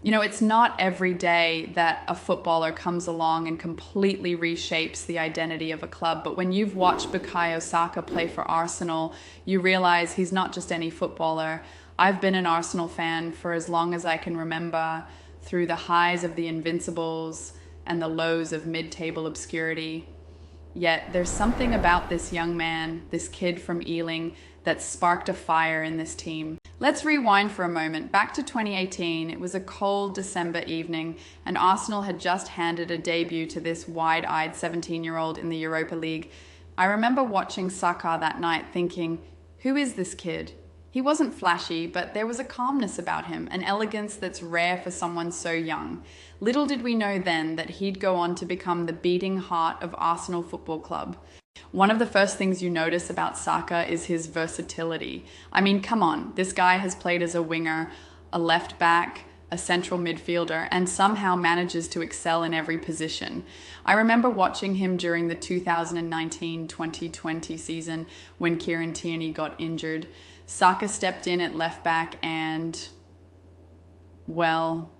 You know, it's not every day that a footballer comes along and completely reshapes the identity of a club. But when you've watched Bukayo Saka play for Arsenal, you realize he's not just any footballer. I've been an Arsenal fan for as long as I can remember, through the highs of the Invincibles and the lows of mid-table obscurity. Yet there's something about this young man, this kid from Ealing, that sparked a fire in this team. Let's rewind for a moment. Back to 2018, it was a cold December evening, and Arsenal had just handed a debut to this wide-eyed 17-year-old in the Europa League. I remember watching Saka that night thinking, who is this kid? He wasn't flashy, but there was a calmness about him, an elegance that's rare for someone so young. Little did we know then that he'd go on to become the beating heart of Arsenal Football Club. One of the first things you notice about Saka is his versatility. I mean, come on, this guy has played as a winger, a left back, a central midfielder, and somehow manages to excel in every position. I remember watching him during the 2019-2020 season when Kieran Tierney got injured. Saka stepped in at left back and, well,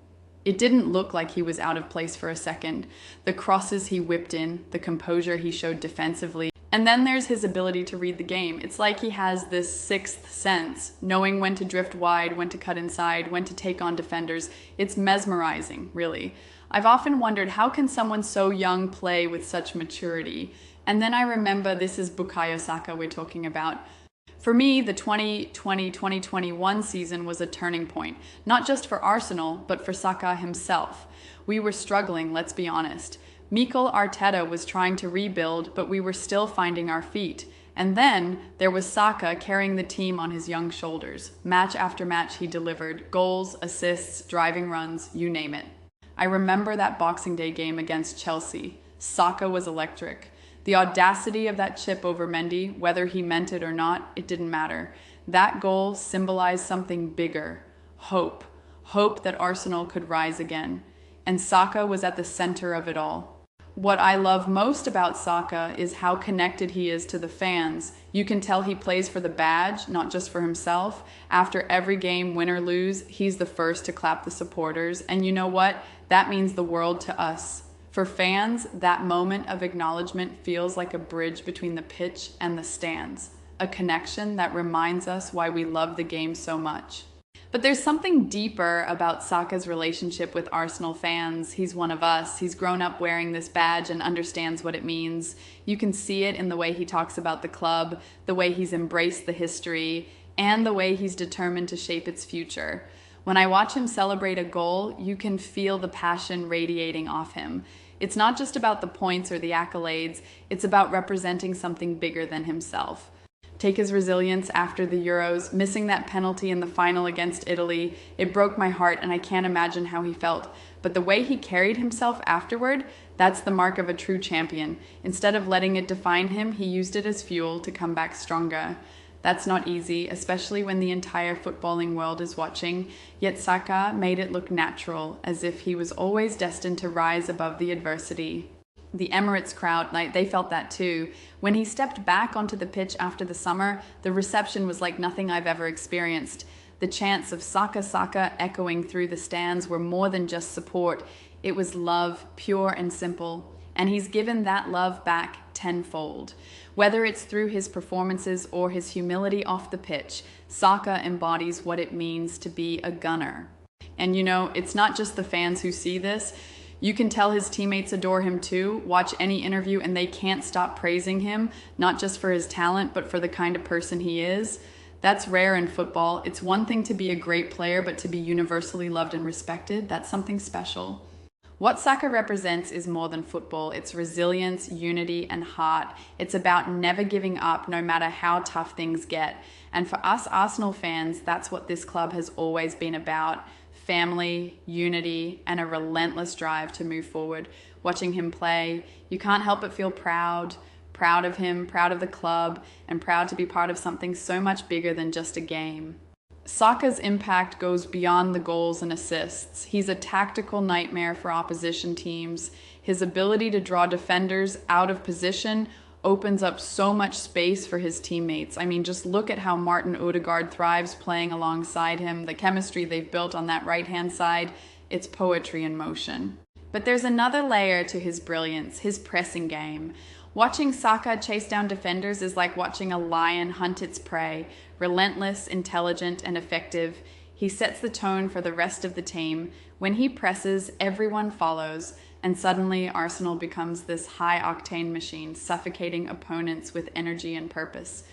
it didn't look like he was out of place for a second. The crosses he whipped in, the composure he showed defensively, and then there's his ability to read the game. It's like he has this sixth sense, knowing when to drift wide, when to cut inside, when to take on defenders. It's mesmerizing, really. I've often wondered, how can someone so young play with such maturity? And then I remember this is Bukayo Saka we're talking about. For me, the 2020-2021 season was a turning point, not just for Arsenal, but for Saka himself. We were struggling, let's be honest. Mikel Arteta was trying to rebuild, but we were still finding our feet. And then there was Saka carrying the team on his young shoulders. Match after match he delivered, goals, assists, driving runs, you name it. I remember that Boxing Day game against Chelsea. Saka was electric. The audacity of that chip over Mendy, whether he meant it or not, it didn't matter. That goal symbolized something bigger, hope. Hope that Arsenal could rise again. And Saka was at the center of it all. What I love most about Saka is how connected he is to the fans. You can tell he plays for the badge, not just for himself. After every game, win or lose, he's the first to clap the supporters. And you know what? That means the world to us. For fans, that moment of acknowledgement feels like a bridge between the pitch and the stands, a connection that reminds us why we love the game so much. But there's something deeper about Saka's relationship with Arsenal fans. He's one of us. He's grown up wearing this badge and understands what it means. You can see it in the way he talks about the club, the way he's embraced the history, and the way he's determined to shape its future. When I watch him celebrate a goal, you can feel the passion radiating off him. It's not just about the points or the accolades, it's about representing something bigger than himself. Take his resilience after the Euros, missing that penalty in the final against Italy. It broke my heart and I can't imagine how he felt. But the way he carried himself afterward, that's the mark of a true champion. Instead of letting it define him, he used it as fuel to come back stronger. That's not easy, especially when the entire footballing world is watching, yet Saka made it look natural, as if he was always destined to rise above the adversity. The Emirates crowd, they felt that too. When he stepped back onto the pitch after the summer, the reception was like nothing I've ever experienced. The chants of Saka Saka echoing through the stands were more than just support. It was love, pure and simple. And he's given that love back tenfold. Whether it's through his performances or his humility off the pitch, Saka embodies what it means to be a gunner. And you know, it's not just the fans who see this. You can tell his teammates adore him too. Watch any interview and they can't stop praising him, not just for his talent, but for the kind of person he is. That's rare in football. It's one thing to be a great player, but to be universally loved and respected, that's something special. What Saka represents is more than football. It's resilience, unity, and heart. It's about never giving up, no matter how tough things get. And for us Arsenal fans, that's what this club has always been about. Family, unity, and a relentless drive to move forward. Watching him play, you can't help but feel proud of him, proud of the club, and proud to be part of something so much bigger than just a game. Saka's impact goes beyond the goals and assists. He's a tactical nightmare for opposition teams. His ability to draw defenders out of position opens up so much space for his teammates. I mean, just look at how Martin Odegaard thrives playing alongside him. The chemistry they've built on that right-hand side, It's poetry in motion. But there's another layer to his brilliance, his pressing game. Watching Saka chase down defenders is like watching a lion hunt its prey, relentless, intelligent, and effective. He sets the tone for the rest of the team. When he presses, everyone follows, and suddenly Arsenal becomes this high-octane machine, suffocating opponents with energy and purpose.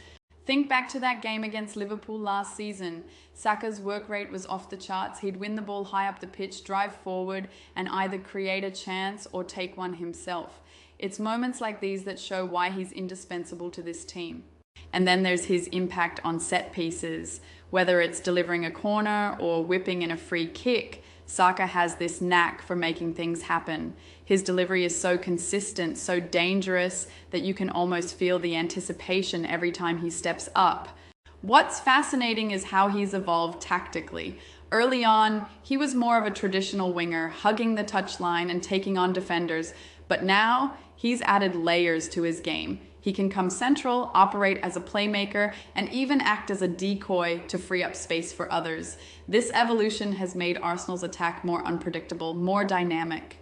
Think back to that game against Liverpool last season. Saka's work rate was off the charts. He'd win the ball high up the pitch, drive forward, and either create a chance or take one himself. It's moments like these that show why he's indispensable to this team. And then there's his impact on set pieces. Whether it's delivering a corner or whipping in a free kick, Saka has this knack for making things happen. His delivery is so consistent, so dangerous, that you can almost feel the anticipation every time he steps up. What's fascinating is how he's evolved tactically. Early on, he was more of a traditional winger, hugging the touchline and taking on defenders, but now he's added layers to his game. He can come central, operate as a playmaker, and even act as a decoy to free up space for others. This evolution has made Arsenal's attack more unpredictable, more dynamic.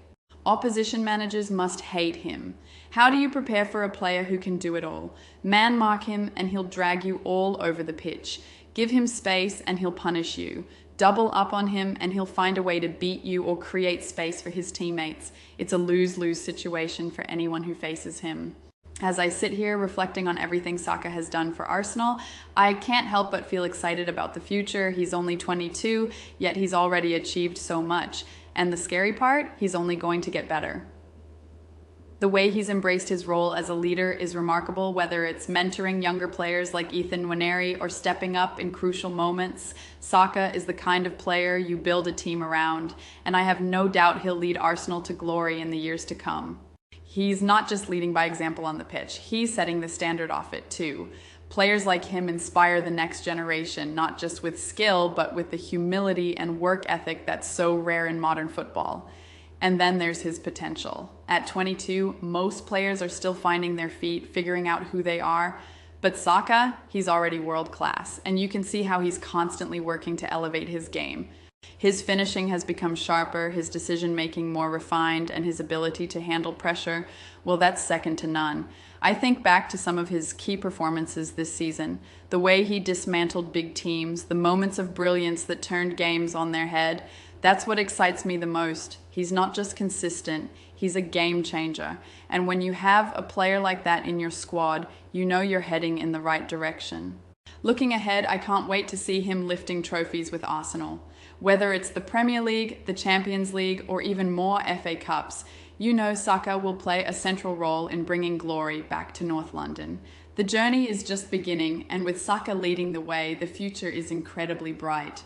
Opposition managers must hate him. How do you prepare for a player who can do it all? Man mark him and he'll drag you all over the pitch. Give him space and he'll punish you. Double up on him and he'll find a way to beat you or create space for his teammates. It's a lose-lose situation for anyone who faces him. As I sit here reflecting on everything Saka has done for Arsenal, I can't help but feel excited about the future. He's only 22, yet he's already achieved so much. And the scary part, he's only going to get better. The way he's embraced his role as a leader is remarkable, whether it's mentoring younger players like Ethan Nwaneri or stepping up in crucial moments. Saka is the kind of player you build a team around, and I have no doubt he'll lead Arsenal to glory in the years to come. He's not just leading by example on the pitch, he's setting the standard off it too. Players like him inspire the next generation, not just with skill, but with the humility and work ethic that's so rare in modern football. And then there's his potential. At 22, most players are still finding their feet, figuring out who they are. But Saka, he's already world class, and you can see how he's constantly working to elevate his game. His finishing has become sharper, his decision-making more refined, and his ability to handle pressure, well, that's second to none. I think back to some of his key performances this season, the way he dismantled big teams, the moments of brilliance that turned games on their head. That's what excites me the most. He's not just consistent, he's a game changer. And when you have a player like that in your squad, you know you're heading in the right direction. Looking ahead, I can't wait to see him lifting trophies with Arsenal. Whether it's the Premier League, the Champions League, or even more FA Cups, you know Saka will play a central role in bringing glory back to North London. The journey is just beginning, and with Saka leading the way, the future is incredibly bright.